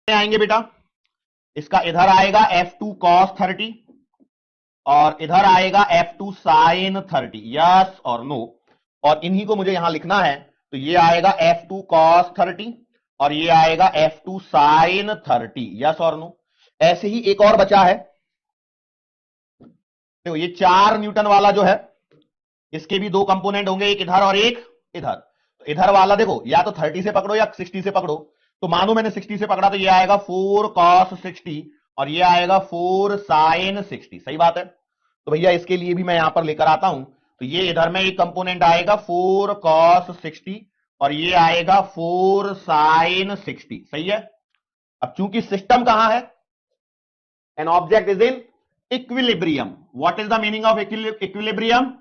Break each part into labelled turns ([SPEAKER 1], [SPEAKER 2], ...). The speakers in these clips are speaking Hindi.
[SPEAKER 1] आएंगे बेटा, इसका इधर आएगा f2 cos 30 और इधर आएगा f2 sin 30, यस और नो। और इन्हीं को मुझे यहां लिखना है, तो ये आएगा f2 cos 30 और ये आएगा f2 sin 30, यस और नो। ऐसे ही एक और बचा है, देखो ये 4 न्यूटन वाला जो है, इसके भी दो कंपोनेंट होंगे, एक इधर और एक इधर। तो इधर वाला देखो या तो 30 से पकड़ो या 60 से पकड़ो। तो मानो मैंने 60 से पकड़ा, तो ये आएगा 4 cos 60 और ये आएगा 4 sin 60, सही बात है। तो भैया इसके लिए भी मैं यहां पर लेकर आता हूं, तो ये इधर में एक कंपोनेंट आएगा 4 cos 60 और ये आएगा 4 sin 60, सही है। अब चूंकि सिस्टम कहां है, an object is in equilibrium. What is the meaning of equilibrium?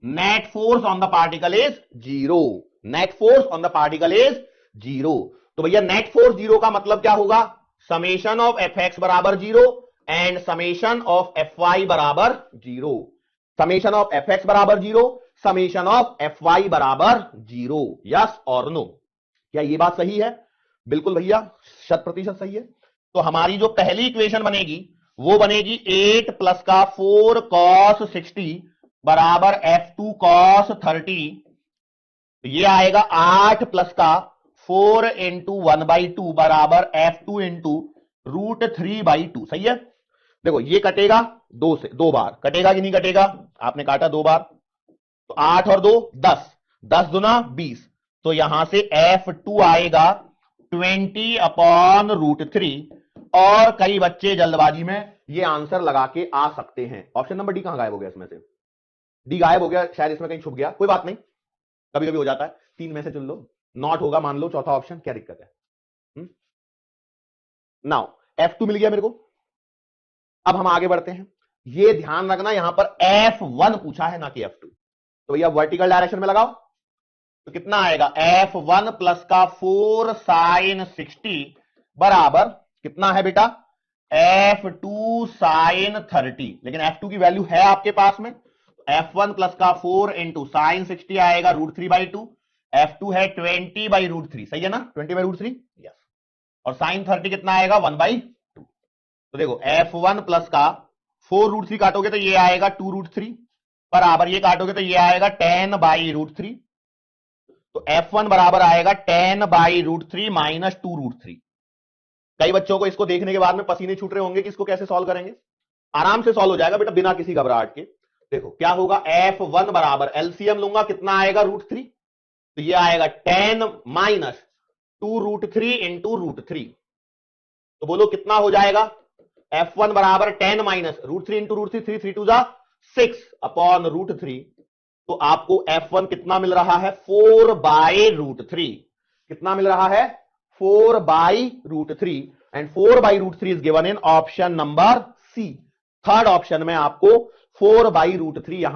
[SPEAKER 1] Net force on the particle is zero, net force on the particle is zero. तो भैया नेट फोर्स जीरो का मतलब क्या होगा? समेशन ऑफ एफ एक्स बराबर zero and summation of F Y बराबर zero. Summation of F X बराबर zero, summation of F Y बराबर जीरो, यस और नो। क्या ये बात सही है? बिल्कुल भैया, 100% सही है। तो हमारी जो पहली इक्वेशन बनेगी वो बनेगी 8 प्लस का 4 cos 60 बराबर f2 cos 30। ये आएगा 8 प्लस का 4 इंटू 1/2 बराबर f2 इंटू √3/2, सही है। देखो ये कटेगा 2 से, 2 बार कटेगा कि नहीं कटेगा? आपने काटा 2 बार, तो 8 और 2 10, 10 दुना 20, तो यहां से f2 आएगा 20/√3। और कई बच्चे जल्दबाजी में ये आंसर लगा के आ सकते हैं। ऑप्शन नंबर डी कहां गायब हो गया? इसमें से डी गायब हो गया, शायद इसमें कहीं छुप गया, कोई बात नहीं, कभी कभी हो जाता है। 3 में से चुन लो, नॉट होगा मान लो चौथा ऑप्शन, क्या दिक्कत है? नाउ f2 मिल गया मेरे को। अब हम आगे बढ़ते हैं, ये ध्यान रखना यहां पर f1 पूछा है ना कि f2। तो भैया वर्टिकल डायरेक्शन में लगाओ, तो कितना आएगा? f1 प्लस का 4 sin 60 बराबर कितना है बेटा? f2 sin 30। लेकिन f2 की वैल्यू है आपके पास में, f1 प्लस का 4 इंटू साइन 60 आएगा √3/2, f2 है 20/√3, सही है ना? 20/√3, यस। और साइन 30 कितना आएगा? 1/2। तो देखो f1 प्लस का 4√3 काटोगे तो ये आएगा 2√3 बराबर, ये काटोगे तो ये आएगा 10/√3। तो f1 बराबर आएगा 10/√3 माइनस 2√3। कई बच्चों को इसको देखने के बाद में पसीने छूट रहे होंगे कि इसको कैसे सॉल्व करेंगे। आराम से सॉल्व हो जाएगा बेटा, बिना किसी घबराहट के। देखो क्या होगा, f1 बराबर एलसीएम लूंगा, कितना आएगा? √3, तो ये आएगा 10 माइनस 2√3 इंटू √3। तो बोलो कितना हो जाएगा? f1 बराबर 10 माइनस √3 इंटू √3, 3 2 6/√3। तो आपको f1 कितना मिल रहा है? 4/√3। कितना मिल रहा है? 4/√3 and 4/√3 is given in option number C. Third option में आपको 4/√3 यहां